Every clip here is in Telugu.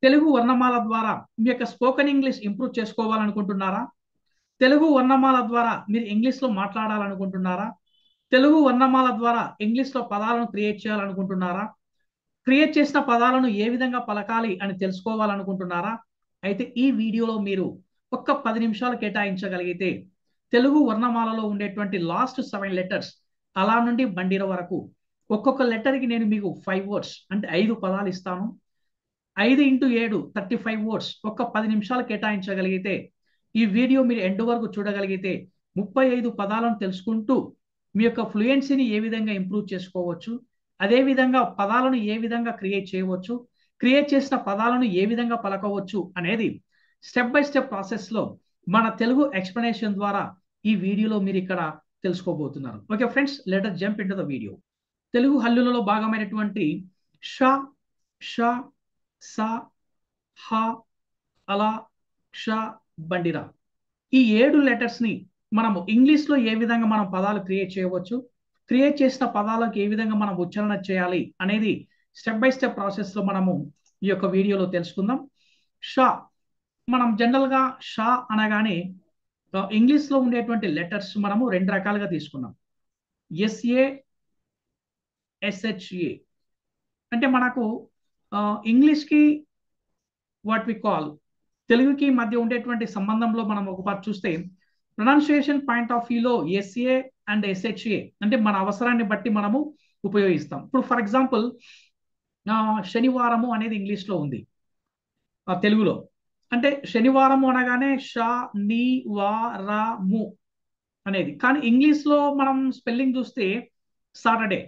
తెలుగు వర్ణమాల ద్వారా మీ యొక్క స్పోకెన్ ఇంగ్లీష్ ఇంప్రూవ్ చేసుకోవాలనుకుంటున్నారా? తెలుగు వర్ణమాల ద్వారా మీరు ఇంగ్లీష్లో మాట్లాడాలనుకుంటున్నారా? తెలుగు వర్ణమాల ద్వారా ఇంగ్లీష్లో పదాలను క్రియేట్ చేయాలనుకుంటున్నారా? క్రియేట్ చేసిన పదాలను ఏ విధంగా పలకాలి అని తెలుసుకోవాలనుకుంటున్నారా? అయితే ఈ వీడియోలో మీరు ఒక్క 10 నిమిషాలు కేటాయించగలిగితే తెలుగు వర్ణమాలలో ఉండేటువంటి లాస్ట్ 7 లెటర్స్ అలా నుండి బండిర వరకు ఒక్కొక్క లెటర్కి నేను మీకు 5 వర్డ్స్ అంటే 5 పదాలు ఇస్తాను. 5 ఇంటూ 7 35 వర్డ్స్ ఒక్క 10 నిమిషాలు కేటాయించగలిగితే ఈ వీడియో మీరు ఎండ్ వరకు చూడగలిగితే 35 పదాలను తెలుసుకుంటూ మీ యొక్క ఫ్లూయెన్సీని ఏ విధంగా ఇంప్రూవ్ చేసుకోవచ్చు, అదే విధంగా పదాలను ఏ విధంగా క్రియేట్ చేయవచ్చు, క్రియేట్ చేసిన పదాలను ఏ విధంగా పలకవచ్చు అనేది స్టెప్ బై స్టెప్ ప్రాసెస్లో మన తెలుగు ఎక్స్ప్లెనేషన్ ద్వారా ఈ వీడియోలో మీరు ఇక్కడ తెలుసుకోబోతున్నారు. Okay friends, let us jump into the video. Telugu హల్లులలో భాగమైనటువంటి ష, ష, స, హ, అల, క్ష, బండిర ఈ 7 లెటర్స్ ని మనము ఇంగ్లీష్ లో ఏ విధంగా మనం పదాలు క్రియేట్ చేయవచ్చు, క్రియేట్ చేసిన పదాలకు ఏ విధంగా మనం ఉచ్చారణ చేయాలి అనేది స్టెప్ బై స్టెప్ ప్రాసెస్ లో మనము ఈ యొక్క వీడియోలో తెలుసుకుందాం. షా మనం జనరల్ గా షా అనగానే ఇంగ్లీష్ లో ఉండేటువంటి లెటర్స్ మనము 2 రకాలుగా తీసుకున్నాం. ఎస్ఏ, ఎస్హెచ్ఏ అంటే మనకు ఇంగ్లీష్ కి వాట్ వి కాల్ తెలుగుకి మధ్య ఉండేటువంటి సంబంధంలో మనం ఒకసారి చూస్తే ప్రొనౌన్సియేషన్ పాయింట్ ఆఫ్ వ్యూలో ఎస్ఏ అండ్ ఎస్హెచ్ఏ అంటే మన అవసరాన్ని బట్టి మనము ఉపయోగిస్తాం. ఇప్పుడు ఫర్ ఎగ్జాంపుల్ శనివారము అనేది ఇంగ్లీష్లో ఉంది, తెలుగులో అంటే శనివారము అనగానే ష, ని, వా, రా, ము అనేది. కానీ ఇంగ్లీష్లో మనం స్పెల్లింగ్ చూస్తే సాటర్డే,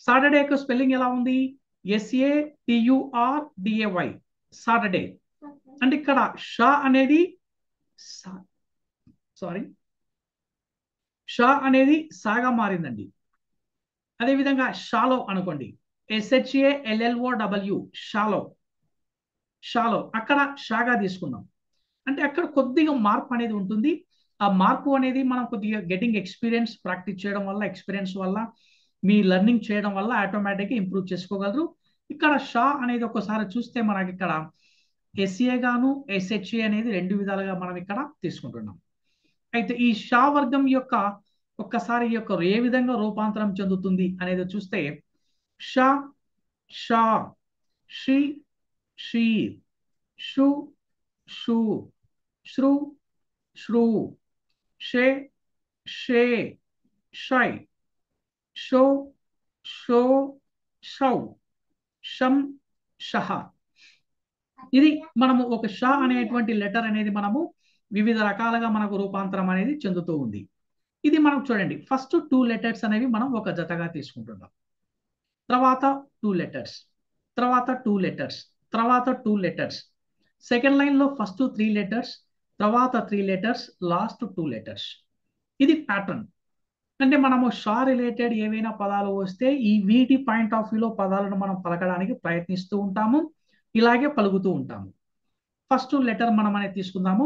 సాటర్డే యొక్క స్పెల్లింగ్ ఎలా ఉంది? SATURDAY Saturday. అంటే ఇక్కడ షా అనేది షా అనేది సాగా మారిందండి. అదేవిధంగా షాలో అనుకోండి, SHALLOW షాలో, షాలో అక్కడ షాగా తీసుకున్నాం. అంటే అక్కడ కొద్దిగా మార్పు అనేది ఉంటుంది. ఆ మార్పు అనేది మనం కొద్దిగా గెటింగ్ ఎక్స్పీరియన్స్, ప్రాక్టీస్ చేయడం వల్ల, ఎక్స్పీరియన్స్ వల్ల, మీ లెర్నింగ్ చేయడం వల్ల ఆటోమేటిక్గా ఇంప్రూవ్ చేసుకోగలరు. ఇక్కడ షా అనేది ఒకసారి చూస్తే మనకి ఇక్కడ ఎస్ఏ గాను ఎస్హెచ్ఏ అనేది 2 విధాలుగా మనం ఇక్కడ తీసుకుంటున్నాం. అయితే ఈ షా వర్గం యొక్క ఒక్కసారి ఈ యొక్క ఏ విధంగా రూపాంతరం చెందుతుంది అనేది చూస్తే ష, షా, షి, షీ, షు, షూ, శ్రు, శ్రూ, షే, షే, షై, షో, షో, షౌ, షం, షహ. ఇది మనము ఒక షా అనేటువంటి లెటర్ అనేది మనము వివిధ రకాలుగా మనకు రూపాంతరం అనేది చెందుతూ ఉంది. ఇది మనం చూడండి, ఫస్ట్ 2 లెటర్స్ అనేవి మనం ఒక జతగా తీసుకుంటున్నాం, తర్వాత 2 లెటర్స్, తర్వాత 2 లెటర్స్, తర్వాత 2 లెటర్స్, సెకండ్ లైన్ లో ఫస్ట్ 3 లెటర్స్, తర్వాత 3 లెటర్స్, లాస్ట్ 2 లెటర్స్. ఇది ప్యాటర్న్. అంటే మనము షా రిలేటెడ్ ఏవైనా పదాలు వస్తే ఈ వీటి పాయింట్ ఆఫ్ వ్యూలో పదాలను మనం పలకడానికి ప్రయత్నిస్తూ ఉంటాము, ఇలాగే పలుకుతూ ఉంటాము. ఫస్ట్ లెటర్ మనం అనేది తీసుకుందాము.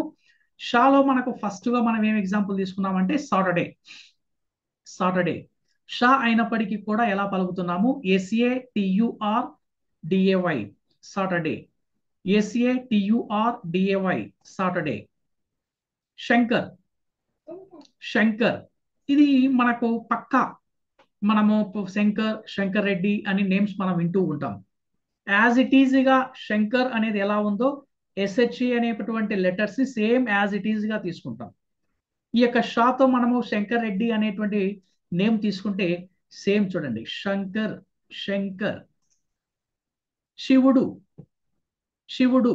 షాలో మనకు ఫస్ట్ గా మనం ఏం ఎగ్జాంపుల్ తీసుకున్నామంటే సాటర్డే. సాటర్డే షా అయినప్పటికీ కూడా ఎలా పలుకుతున్నాము? SATURDAY Saturday, SATURDAY Saturday. Shankar, Shankar ఇది మనకు పక్కా మనము శంకర్, శంకర్ రెడ్డి అని నేమ్స్ మనం వింటూ ఉంటాం. యాజ్ ఇట్ ఈజ్ గా శంకర్ అనేది ఎలా ఉందో SHE అనేటువంటి లెటర్స్ ని సేమ్ యాజ్ ఇట్ ఈజ్ గా తీసుకుంటాం. ఈ యొక్క షాతో మనము శంకర్ రెడ్డి అనేటువంటి నేమ్ తీసుకుంటే సేమ్ చూడండి, శంకర్, శంకర్. శివుడు, శివుడు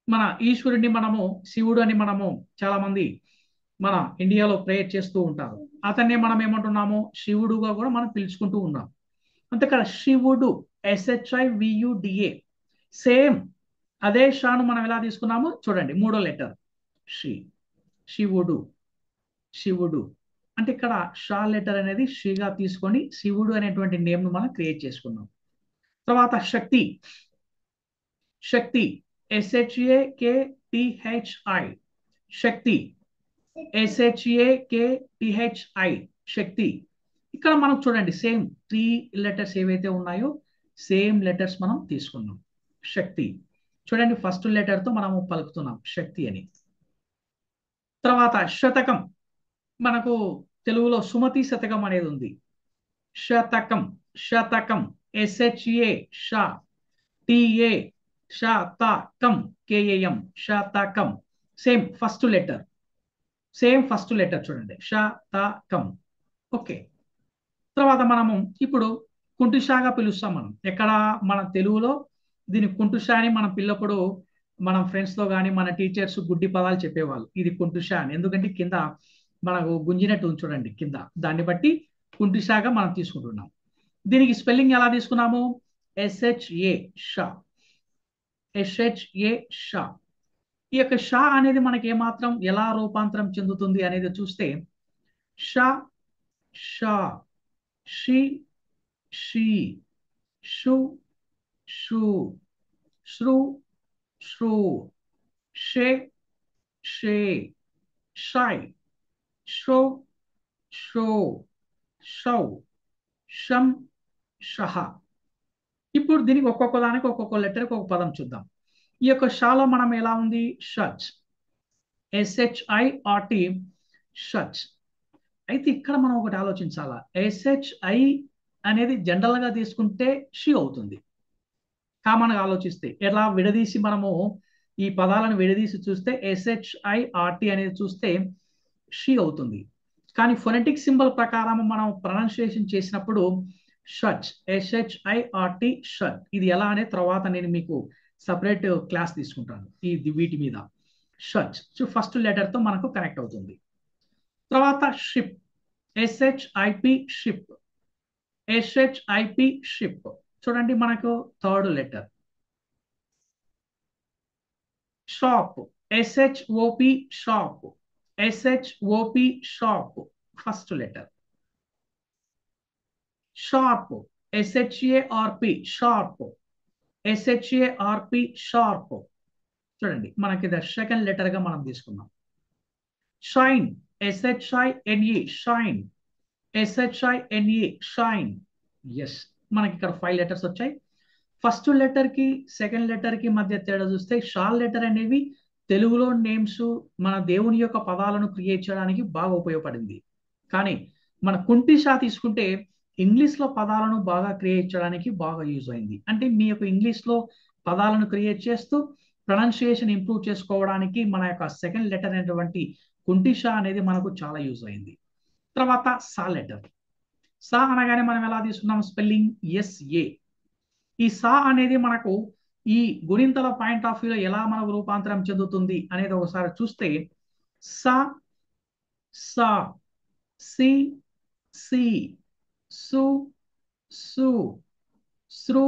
మన ఈశ్వరుడిని మనము శివుడు అని మనము చాలా మంది మన ఇండియాలో ప్రేయర్ చేస్తూ ఉంటారు. అతన్ని మనం ఏమంటున్నాము? శివుడుగా కూడా మనం పిలుచుకుంటూ ఉన్నాం. అంతేకాడ శివుడు, SHIVUDA సేమ్ అదే షాను మనం ఎలా తీసుకున్నాము చూడండి, 3వ లెటర్ షి, శివుడు, శివుడు. అంటే ఇక్కడ షా లెటర్ అనేది షిగా తీసుకొని శివుడు అనేటువంటి నేమ్ ను మనం క్రియేట్ చేసుకున్నాం. తర్వాత శక్తి, శక్తి SHAKTHI శక్తి, SHAKTHI శక్తి. ఇక్కడ మనం చూడండి సేమ్ 3 లెటర్స్ ఏవైతే ఉన్నాయో సేమ్ లెటర్స్ మనం తీసుకున్నాం. శక్తి. చూడండి ఫస్ట్ లెటర్ తో మనము పలుకుతున్నాం శక్తి అని. తర్వాత శతకం, మనకు తెలుగులో సుమతి శతకం అనేది ఉంది. శతకం, శతకం, ఎస్హెచ్ఏ ష, టిఏ శతకం, కేఏఎం, శతకం. సేమ్ ఫస్ట్ లెటర్, చూడండి శతకం. ఓకే. తర్వాత మనము ఇప్పుడు కుంటిషాగా పిలుస్తాం మనం. ఎక్కడ మన తెలుగులో దీని కుంటుషా అని మనం పిల్లప్పుడు మనం ఫ్రెండ్స్ తో కానీ మన టీచర్స్ గుడ్డి పదాలు చెప్పేవాళ్ళు, ఇది కుంటుషా అని. ఎందుకంటే కింద మనకు గుంజినట్టు ఉంది చూడండి కింద, దాన్ని బట్టి కుంటిషాగా మనం తీసుకుంటున్నాం. దీనికి స్పెల్లింగ్ ఎలా తీసుకున్నాము? SHA Shah, SHA Shah. ఈ యొక్క షా అనేది మనకి ఏమాత్రం ఎలా రూపాంతరం చెందుతుంది అనేది చూస్తే ష, షా, షి, షీ, షు, షూ, శ్రు, శ్రూ, షే, షే, షై, షో, షో, షౌ, షం, షహ. ఇప్పుడు దీనికి ఒక్కొక్క దానికి ఒక్కొక్క లెటర్కి ఒక పదం చూద్దాం. ఈ యొక్క షాలో మనం ఎలా ఉంది? షచ్, ఎస్హెచ్ఐఆర్టి, షచ్. అయితే ఇక్కడ మనం ఒకటి ఆలోచించాలా, ఎస్హెచ్ఐ అనేది జనరల్ గా తీసుకుంటే షి అవుతుంది. కామన్ గా ఆలోచిస్తే ఎలా విడదీసి మనము ఈ పదాలను విడదీసి చూస్తే ఎస్హెచ్ఐఆర్టి అనేది చూస్తే షి అవుతుంది. కానీ ఫొనెటిక్ సింబల్ ప్రకారం మనం ప్రొనౌన్సియేషన్ చేసినప్పుడు షచ్, ఎస్హెచ్ఐఆర్టి, షచ్. ఇది ఎలా అనే తర్వాత నేను మీకు సపరేట్ క్లాస్ తీసుకుంటాను వీటి మీద. షచ్ ఫస్ట్ లెటర్ తో మనకు కనెక్ట్ అవుతుంది. తర్వాత ship, S H I P, ship, S H I P, ship. చూడండి మనకు third letter. Shop, S H O P, shop, S H O P, shop, first letter. Sharp, S H A R P, sharp, S H A R P, sharp. చూడండి మనకి ఇది సెకండ్ లెటర్ గా మనం తీసుకున్నాం. Shine, S H I N E, shine, S H I N E, shine. Yes, మనకి ఇక్కడ 5 లెటర్స్ వచ్చాయి. ఫస్ట్ లెటర్ కి సెకండ్ లెటర్ కి మధ్య తేడా చూస్తే షాల్ లెటర్ అనేవి తెలుగులో నేమ్స్ మన దేవుని యొక్క పదాలను క్రియేట్ చేయడానికి బాగా ఉపయోగపడింది. కానీ మన కుంటి షా తీసుకుంటే ఇంగ్లీష్ లో పదాలను బాగా క్రియేట్ చేయడానికి బాగా యూజ్ అయింది. అంటే మీ యొక్క ఇంగ్లీష్ లో పదాలను క్రియేట్ చేస్తూ ప్రొనౌన్సియేషన్ ఇంప్రూవ్ చేసుకోవడానికి మన యొక్క సెకండ్ లెటర్ అయినటువంటి కుంటి షా అనేది మనకు చాలా యూజ్ అయింది. తర్వాత సా లెటర్. సా అనగానే మనం ఎలా తీసుకున్నాం స్పెల్లింగ్? ఎస్ఏ. ఈ సా అనేది మనకు ఈ గుణింతల పాయింట్ ఆఫ్ వ్యూలో ఎలా మనకు రూపాంతరం చెందుతుంది అనేది ఒకసారి చూస్తే సా, సా, సి, సి, సు, సు, సృ,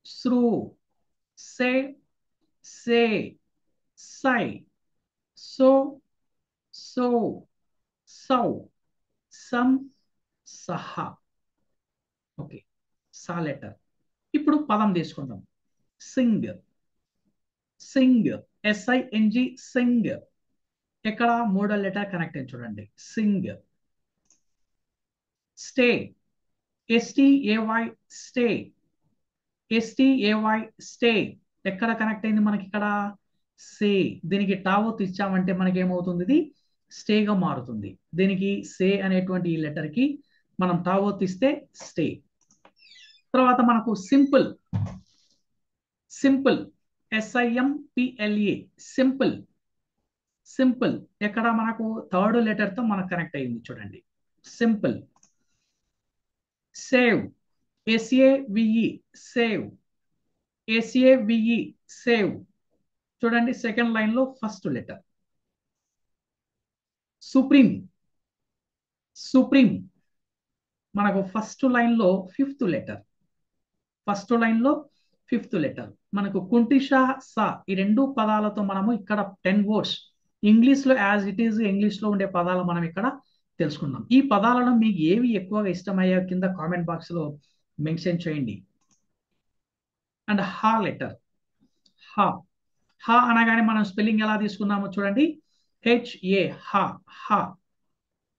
సృ, సే, సే, సై, సో, సో, సౌ, సం, సహ. ఓకే, సా లెటర్. ఇప్పుడు పదం తీసుకుందాం. సింగ్, సింగ్, ఎస్ఐఎన్జి, సింగ్. ఎక్కడ మూడో లెటర్ కనెక్ట్ అయింది చూడండి, sing. Stay, S T A Y, stay, S T A Y, stay. ఎక్కడ కనెక్ట్ అయింది మనకి? ఇక్కడ సే. దీనికి టావోత్ ఇచ్చామంటే మనకి ఏమవుతుంది? ఇది స్టేగా మారుతుంది. దీనికి సే అనేటువంటి ఈ లెటర్ కి మనం టావోత్ ఇస్తే స్టే. తర్వాత మనకు simple, simple, S I M P L A, simple, simple. ఎక్కడ మనకు థర్డ్ లెటర్ తో మనకు కనెక్ట్ అయింది చూడండి, simple. Save, S A V E, save, S A V E, save. చూడండి సెకండ్ లైన్ లో ఫస్ట్ లెటర్. Supreme, supreme. మనకు ఫస్ట్ లైన్ లో ఫిఫ్త్ లెటర్, ఫస్ట్ లైన్ లో ఫిఫ్త్ లెటర్. మనకు కుంటిషా, సా ఈ రెండు పదాలతో మనము ఇక్కడ 10 వర్డ్స్ ఇంగ్లీష్ లో యాజ్ ఇట్ ఈజ్ ఇంగ్లీష్ లో ఉండే పదాలు మనం ఇక్కడ తెలుసుకున్నాం. ఈ పదాలను మీకు ఏవి ఎక్కువగా ఇష్టమయ్యా కింద కామెంట్ బాక్స్ లో మెన్షన్ చేయండి. అండ్ హా లెటర్. హా, హా అనగానే మనం స్పెల్లింగ్ ఎలా తీసుకున్నామో చూడండి, హెచ్ఏ, హా, హా.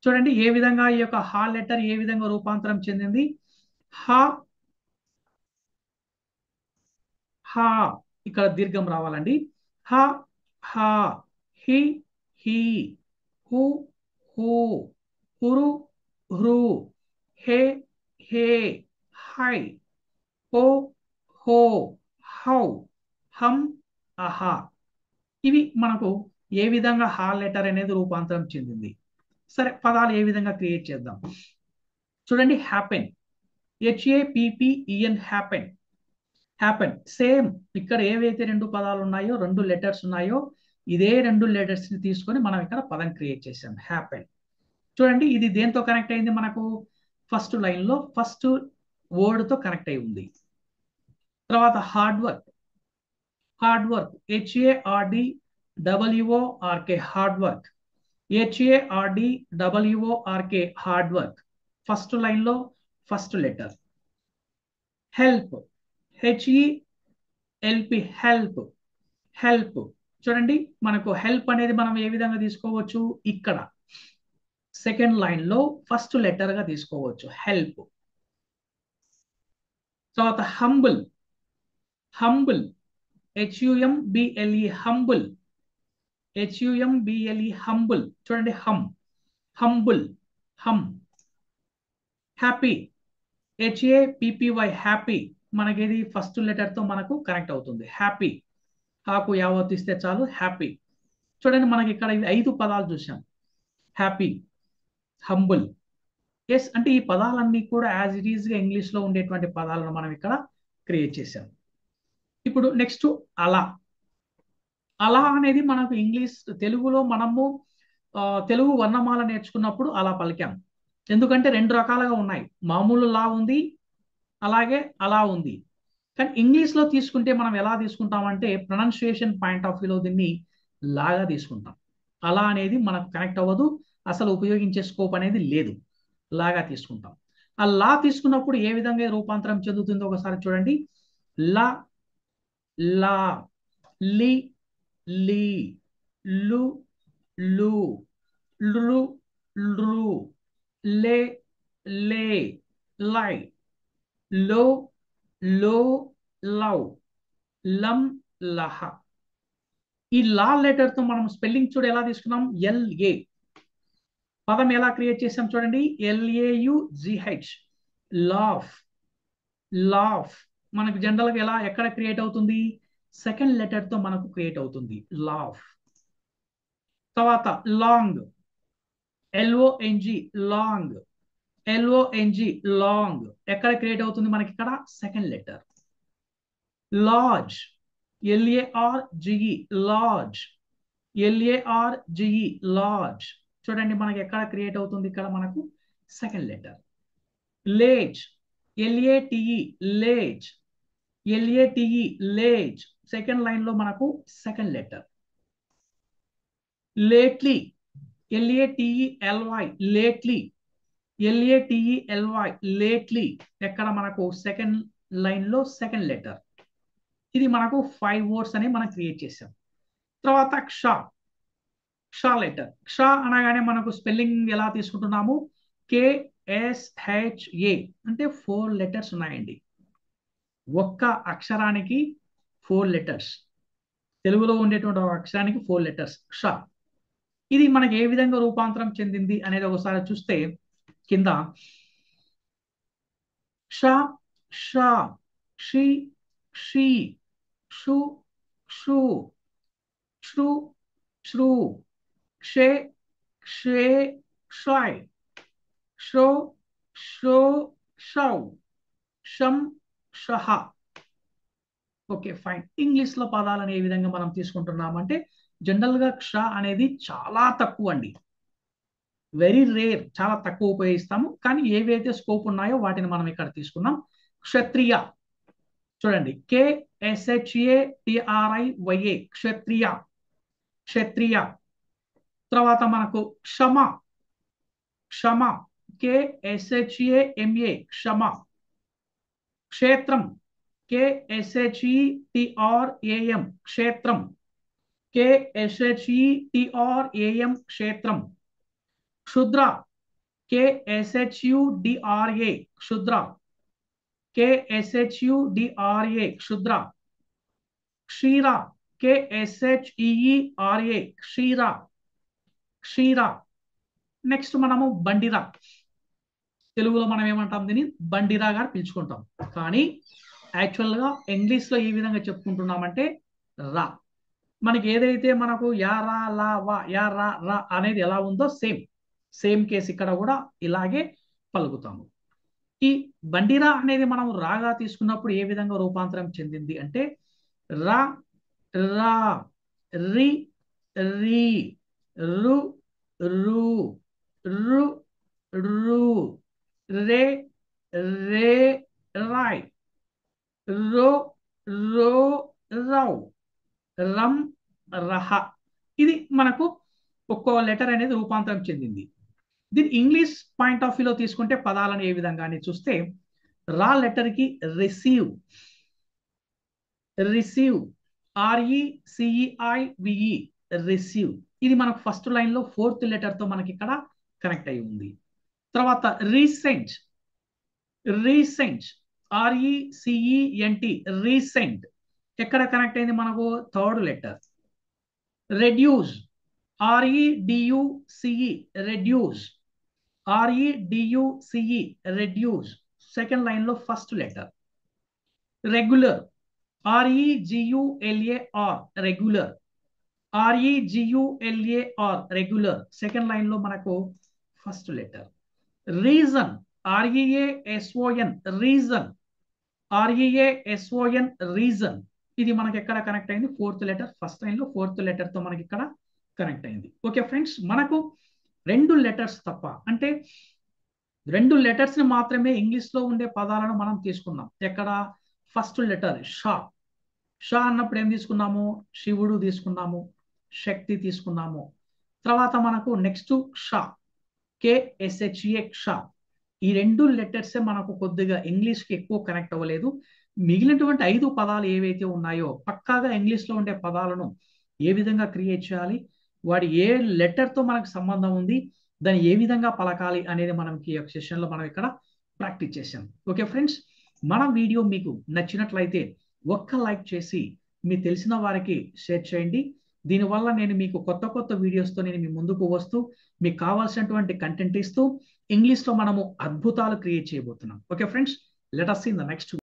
చూడండి ఏ విధంగా ఈ యొక్క హా లెటర్ ఏ విధంగా రూపాంతరం చెందింది. హా, హా, ఇక్కడ దీర్ఘం రావాలండి. హ హా, హి హీ, హు హూ, హురు హృ, హే హే, హై, హో హో, హౌ, హం, అహా. ఇవి మనకు ఏ విధంగా హా లెటర్ అనేది రూపాంతరం చెందింది. సరే, పదాలు ఏ విధంగా క్రియేట్ చేద్దాం. చూడండి, happen, HAPPEN, happen. Happen same ఇక్కడ ఏవైతే రెండు పదాలు ఉన్నాయో, రెండు లెటర్స్ ఉన్నాయో, ఇదే రెండు లెటర్స్ ని తీసుకొని మనం ఇక్కడ పదం క్రియేట్ చేసాం, హ్యాపెన్. చూడండి, ఇది దేంతో కనెక్ట్ అయింది మనకు, ఫస్ట్ లైన్ లో ఫస్ట్ వర్డ్ తో కనెక్ట్ అయి ఉంది. తర్వాత hard work, hard work, HARDWORK, hard work, HARDWORK, hard work. First line లో first letter. Help, HELP, help, help. చూడండి, మనకు హెల్ప్ అనేది మనం ఏ విధంగా తీసుకోవచ్చు, ఇక్కడ సెకండ్ లైన్ లో ఫస్ట్ లెటర్ గా తీసుకోవచ్చు, హెల్ప్. తర్వాత humble, humble, HUMBLE, humble, HUMBLE, humble. చూడండి, hum, humble, hum. Happy, HAPPY, happy. మనకి ఇది ఫస్ట్ లెటర్ తో మనకు కనెక్ట్ అవుతుంది, హ్యాపీ. హాకు యావత్ ఇస్తే చాలు, హ్యాపీ. చూడండి, మనకి ఇక్కడ 5 పదాలు చూసాం, హ్యాపీ, హంబుల్. ఎస్, అంటే ఈ పదాలన్నీ కూడా యాజ్ ఇట్ ఈస్ గా ఇంగ్లీష్ లో ఉండేటువంటి పదాలను మనం ఇక్కడ క్రియేట్ చేసాం. ఇప్పుడు నెక్స్ట్ అలా. అలా అనేది మనకు ఇంగ్లీష్, తెలుగులో మనము తెలుగు వర్ణమాల నేర్చుకున్నప్పుడు అలా పలికాం. ఎందుకంటే రెండు రకాలుగా ఉన్నాయి, మామూలు లా ఉంది, అలాగే అలా ఉంది. కానీ ఇంగ్లీష్ లో తీసుకుంటే మనం ఎలా తీసుకుంటామంటే, ప్రొనౌన్సియేషన్ పాయింట్ ఆఫ్ వ్యూలో దీన్ని లాగా తీసుకుంటాం. అలా అనేది మనకు కనెక్ట్ అవ్వదు, అసలు ఉపయోగించే స్కోప్ అనేది లేదు, లాగా తీసుకుంటాం. ఆ లా తీసుకున్నప్పుడు ఏ విధంగా రూపాంతరం చెందుతుందో ఒకసారి చూడండి. లా, లా, లి, లీ, లు, లు, లృ, లృ, లే, లే, లై, లో, లో, లవ్, లం, లహ. ఈ లా లెటర్ తో మనం స్పెల్లింగ్ చూడ ఎలా తీసుకున్నాం, LA. పదం ఎలా క్రియేట్ చేసాం చూడండి, LAUGH, లాఫ్, లాఫ్. మనకు జనరల్ గా ఎలా ఎక్కడ క్రియేట్ అవుతుంది, సెకండ్ లెటర్ తో మనకు క్రియేట్ అవుతుంది, లాఫ్. తర్వాత long, LONG, long, LONG, long. ఎక్కడ క్రియేట్ అవుతుంది మనకి ఇక్కడ, second letter. Large, LARGE, large, LARGE, large. చూడండి, మనకి ఎక్కడ క్రియేట్ అవుతుంది ఇక్కడ మనకు, second letter. లేజ్, LATE, లేజ్, LATE, లేజ్. Second line లో మనకు second letter. Lately, LATELY, lately, LATELY, lately. ఎక్కడ మనకు సెకండ్ లైన్ లో సెకండ్ లెటర్. ఇది మనకు 5 వర్డ్స్ అని మనం క్రియేట్ చేసాం. తర్వాత క్ష, క్ష లెటర్. క్ష అనగానే మనకు స్పెల్లింగ్ ఎలా తీసుకుంటున్నాము, KSHA, అంటే 4 లెటర్స్ ఉన్నాయండి. ఒక్క అక్షరానికి 4 లెటర్స్, తెలుగులో ఉండేటువంటి ఒక అక్షరానికి 4 లెటర్స్, క్ష. ఇది మనకి ఏ విధంగా రూపాంతరం చెందింది అనేది ఒకసారి చూస్తే, కింద క్ష, ష, షి, షీ, షు, షు, శ్రు, శ్రు, క్షే, క్షే, క్షయ్, షో, షో, షౌ, షం, షహ. Okay, fine. ఇంగ్లీష్ లో పదాలను ఏ విధంగా మనం తీసుకుంటున్నామంటే, జనరల్ గా క్ష అనేది చాలా తక్కువ అండి, వెరీ రేర్, చాలా తక్కువ ఉపయోగిస్తాము. కానీ ఏవైతే స్కోప్ ఉన్నాయో వాటిని మనం ఇక్కడ తీసుకున్నాం. క్షత్రియ, చూడండి, KSHATRIYA, క్షత్రియ, క్షత్రియ. తర్వాత మనకు క్షమ, క్షమ, KSHAMA, క్షమ. క్షేత్రం, KSHETRAM, క్షేత్రం, KSHETRAM, క్షేత్రం. క్షుద్ర, KSHUDRA, క్షుద్ర, KSHUDRA, క్షుద్ర. క్షీర, KSHEERA, క్షీర, క్షీర. నెక్స్ట్ మనము బండిరా, తెలుగులో మనం ఏమంటాం దీన్ని బండిరాగా పిలుచుకుంటాం. కానీ యాక్చువల్గా ఇంగ్లీష్లో ఏ విధంగా చెప్పుకుంటున్నామంటే రా. మనకి ఏదైతే మనకు యా రా లా వా యా రా రా అనేది ఎలా ఉందో సేమ్ సేమ్ కేసు ఇక్కడ కూడా ఇలాగే పలుకుతాము. ఈ బండిరా అనేది మనం రాగా తీసుకున్నప్పుడు ఏ విధంగా రూపాంతరం చెందింది అంటే రా, రా, రి, రి, రు, రు, రు, రు, రే, రే, రాయ్, రో, రో, రౌ, రం, రహ. ఇది మనకు ఒక్కో లెటర్ అనేది రూపాంతరం చెందింది. దీని ఇంగ్లీష్ పాయింట్ ఆఫ్ వ్యూలో తీసుకుంటే పదాలను ఏ విధంగా అని చూస్తే రా లెటర్ కి రిసీవ్, రిసీవ్, RECEIVE, రిసీవ్. ఇది మనకు ఫస్ట్ లైన్ లో ఫోర్త్ లెటర్ తో మనకి ఇక్కడ కనెక్ట్ అయి ఉంది. తర్వాత రీసెంట్, రీసెంట్, RECENT, రీసెంట్ ఎక్కడ కనెక్ట్ అయింది మనకు third letter. Reduce, REDUCE, reduce, REDUCE, reduce second line లో first letter. Regular, REGULAR, regular, REGULAR, regular second line లో మనకు first letter. Reason, REASON, reason, REASON, reason. ఇది మనకి ఎక్కడ కనెక్ట్ అయింది ఫోర్త్ లెటర్, ఫస్ట్ లైన్ లో ఫోర్త్ లెటర్ తో మనకి ఇక్కడ కనెక్ట్ అయింది. ఓకే ఫ్రెండ్స్, మనకు రెండు లెటర్స్ తప్ప అంటే రెండు లెటర్స్ ని మాత్రమే ఇంగ్లీష్ లో ఉండే పదాలను మనం తీసుకున్నాం. ఎక్కడ ఫస్ట్ లెటర్ షా, షా అన్నప్పుడు ఏం తీసుకున్నాము శివుడు తీసుకున్నాము, శక్తి తీసుకున్నాము. తర్వాత మనకు నెక్స్ట్ షా, KSHA, షా. ఈ రెండు లెటర్సే మనకు కొద్దిగా ఇంగ్లీష్ కి ఎక్కువ కనెక్ట్ అవ్వలేదు. మిగిలినటువంటి 5 పదాలు ఏవైతే ఉన్నాయో పక్కాగా ఇంగ్లీష్ లో ఉండే పదాలను ఏ విధంగా క్రియేట్ చేయాలి, వాడి ఏ లెటర్ తో మనకు సంబంధం ఉంది, దాన్ని ఏ విధంగా పలకాలి అనేది మనం ఈ సెషన్ లో మనం ఇక్కడ ప్రాక్టీస్ చేశాం. ఓకే ఫ్రెండ్స్, మన వీడియో మీకు నచ్చినట్లయితే ఒక్క లైక్ చేసి మీ తెలిసిన వారికి షేర్ చేయండి. దీనివల్ల నేను మీకు కొత్త కొత్త వీడియోస్తో నేను మీ ముందుకు వస్తూ మీకు కావాల్సినటువంటి కంటెంట్ ఇస్తూ ఇంగ్లీష్లో మనము అద్భుతాలు క్రియేట్ చేయబోతున్నాం. Okay friends, let us see in the next